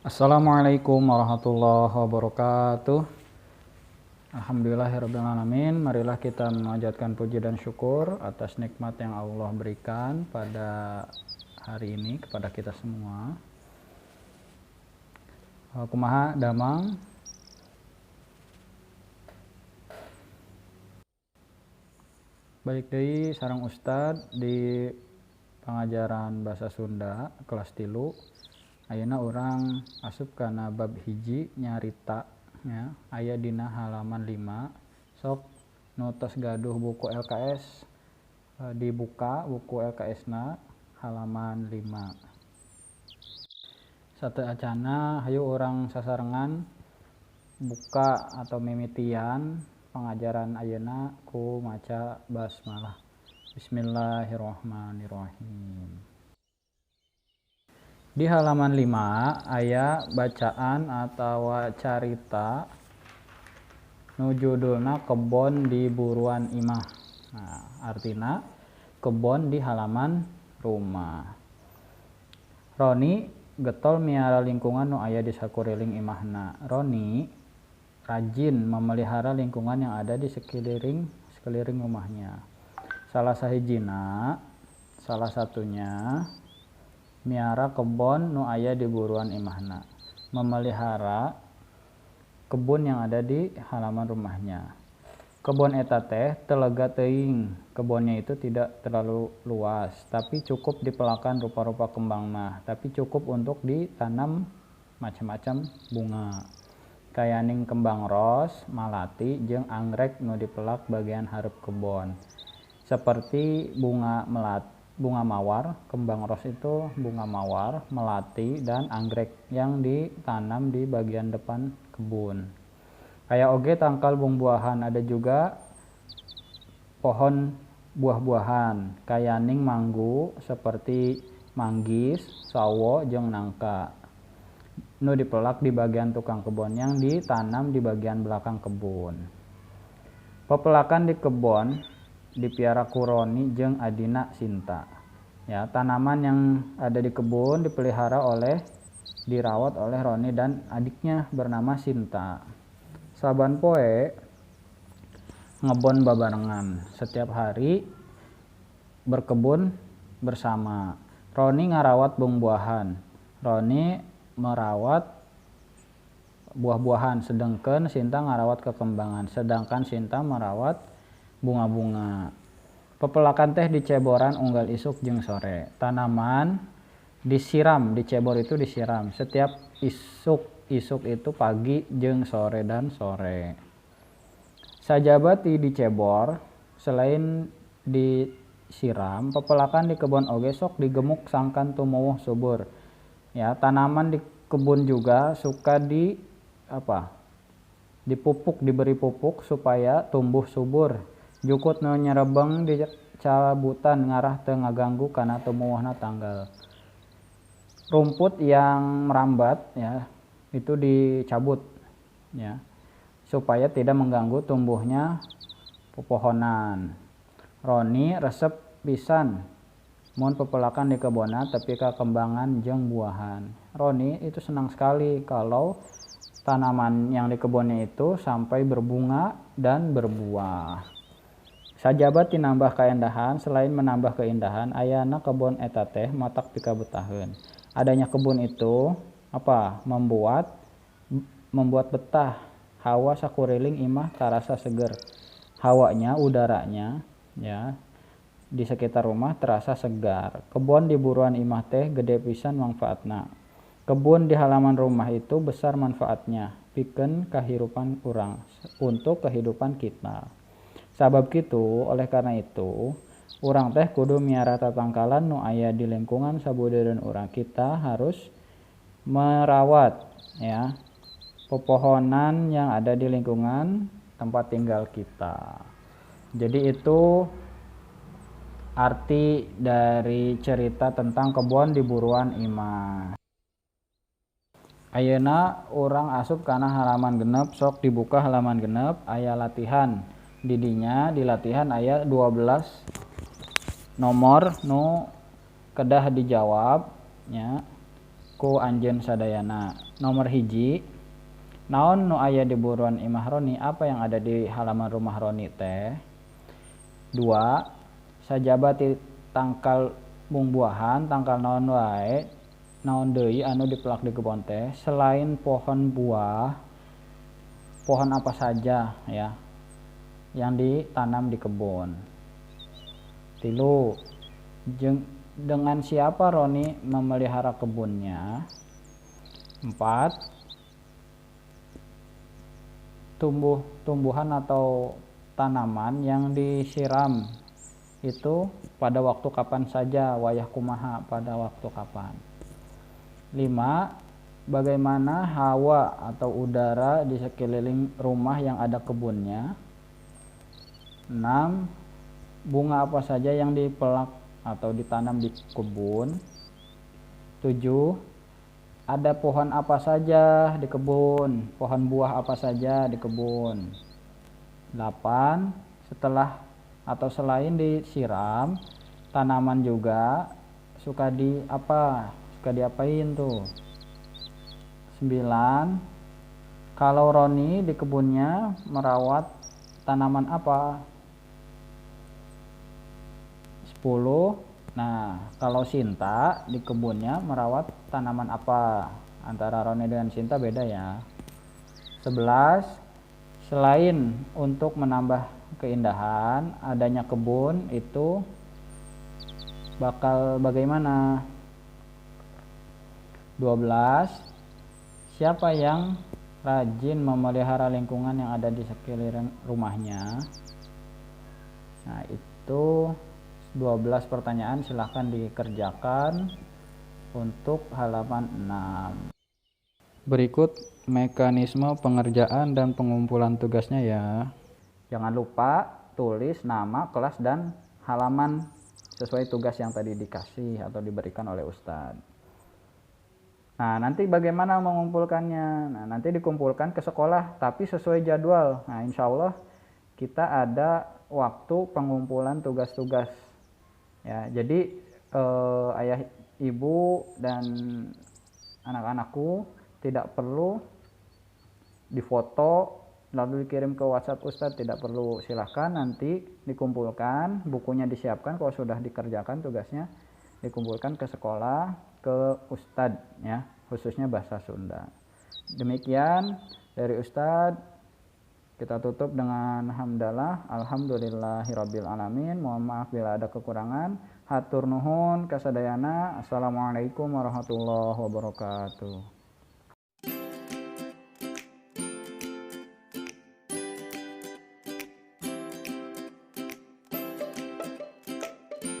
Assalamualaikum warahmatullahi wabarakatuh. Alhamdulillahirrabbilalamin. Marilah kita memanjatkan puji dan syukur atas nikmat yang Allah berikan pada hari ini kepada kita semua. Kumaha damang. Balik deui sareng Ustad di pengajaran bahasa Sunda kelas 3. Ayeuna urang asup kana bab hiji nyarita ya, aya dina halaman 5. Sok nu tos gaduh buku LKS dibuka buku LKS-na halaman 5. Sateacana hayu urang sasarengan buka atau mimitian pengajaran ayeuna ku maca basmalah. Bismillahirrahmanirrahim. Di halaman 5 aya bacaan atau carita nu judulna kebon di buruan imah. Nah, artina kebon di halaman rumah. Roni getol miara lingkungan nu aya di sakuriling imahna. Roni rajin memelihara lingkungan yang ada di sekeliling rumahnya. Salah satunya miara kebon nu aya di buruan imahna. Memelihara kebun yang ada di halaman rumahnya. Kebun eta teh telega teuing. Kebunnya itu tidak terlalu luas, tapi cukup dipelakan rupa-rupa kembangna, tapi cukup untuk ditanam macam-macam bunga. Kayaning kembang ros, malati, jeung anggrek nu dipelak bagian hareup kebon. Seperti bunga mawar, kembang ros itu bunga mawar, melati, dan anggrek yang ditanam di bagian depan kebun. Kayak oge tangkal buah-buahan, ada juga pohon buah-buahan, kayaning manggu seperti manggis, sawo, jeung nangka. Nu dipelak di bagian tukang kebun yang ditanam di bagian belakang kebun. Pepelakan di kebun dipiara ku Roni jeung adina Sinta. Ya, tanaman yang ada di kebun dirawat oleh Roni dan adiknya bernama Sinta. Saban poe ngebon babarengan, setiap hari berkebun bersama. Roni ngarawat buah-buahan. Roni merawat buah-buahan, sedangkan Sinta ngarawat kekembangan, sedangkan Sinta merawat bunga-bunga. Pepelakan teh diceboran unggal isuk jeung sore. Tanaman disiram, dicebor itu disiram setiap isuk itu pagi jeung sore dan sore. Sajabat dicebor, selain disiram, pepelakan di kebun oge sok digemuk sangkan tumuwuh subur. Ya, tanaman di kebun juga suka dipupuk, diberi pupuk supaya tumbuh subur. Jukut nu nyerebeng di cabutan ngarah teu ngaganggu kana tumuwuhna tanggal. Rumput yang merambat ya itu dicabut ya supaya tidak mengganggu tumbuhnya pepohonan. Roni resep pisan mun pepelakan di kebona tepi ka kembangan jeung buahan. Roni itu senang sekali kalau tanaman yang di kebunnya itu sampai berbunga dan berbuah. Sajabat tinambah kaendahan, selain menambah keindahan, ayana kebun eta teh matak pikabutaheun. Adanya kebun itu membuat betah hawa sakuriling imah tarasa seger. Hawanya, udaranya ya di sekitar rumah terasa segar. Kebun di buruan imah teh gede pisan manfaatna. Kebun di halaman rumah itu besar manfaatnya pikeun kahirupan urang, untuk kehidupan kita. Sabab kitu, oleh karena itu, urang teh kudu miara tatangkalan nu aya di lingkungan sabudeureun urang. Kita harus merawat ya pepohonan yang ada di lingkungan tempat tinggal kita. Jadi itu arti dari cerita tentang kebun di buruan imah. Ayeuna urang asup kana halaman genep, sok dibuka halaman genep, aya latihan. Didinya di latihan aya 12 nomor nu kedah dijawab nya. ku anjeun sadayana. Nomor hiji, naon nu aya di buruan imah Roni, apa yang ada di halaman rumah Roni teh. 2, sajaba ti tangkal bung-buahan, tangkal naon wae, naon deui anu dipelak di kebon teh selain pohon buah, pohon apa saja ya yang ditanam di kebun. 3, dengan siapa Roni memelihara kebunnya. 4, tumbuhan atau tanaman yang disiram itu pada waktu kapan saja, wayah kumaha pada waktu kapan. 5, bagaimana hawa atau udara di sekeliling rumah yang ada kebunnya. 6, bunga apa saja yang dipelak atau ditanam di kebun. 7, ada pohon apa saja di kebun, pohon buah apa saja di kebun. 8, setelah atau selain disiram, tanaman juga suka diapain tuh. 9, kalau Roni di kebunnya merawat tanaman apa. 10, nah kalau Sinta di kebunnya merawat tanaman apa. Antara Roni dengan Sinta beda ya. 11, selain untuk menambah keindahan adanya kebun itu bakal bagaimana. 12, siapa yang rajin memelihara lingkungan yang ada di sekeliling rumahnya. Nah itu 12 pertanyaan, silahkan dikerjakan untuk halaman 6. Berikut mekanisme pengerjaan dan pengumpulan tugasnya ya. Jangan lupa tulis nama, kelas, dan halaman sesuai tugas yang tadi dikasih atau diberikan oleh Ustadz. Nah nanti bagaimana mengumpulkannya. Nah nanti dikumpulkan ke sekolah tapi sesuai jadwal. Nah insya Allah kita ada waktu pengumpulan tugas-tugas ya. Jadi ayah, ibu, dan anak-anakku tidak perlu difoto lalu dikirim ke WhatsApp Ustadz, tidak perlu. Silahkan nanti dikumpulkan, bukunya disiapkan, kalau sudah dikerjakan tugasnya dikumpulkan ke sekolah, ke Ustadz ya, khususnya bahasa Sunda. Demikian dari Ustadz. Kita tutup dengan hamdalah, alhamdulillahirabbil alamin. Mohon maaf bila ada kekurangan. Hatur nuhun kasadayana. Assalamualaikum warahmatullahi wabarakatuh.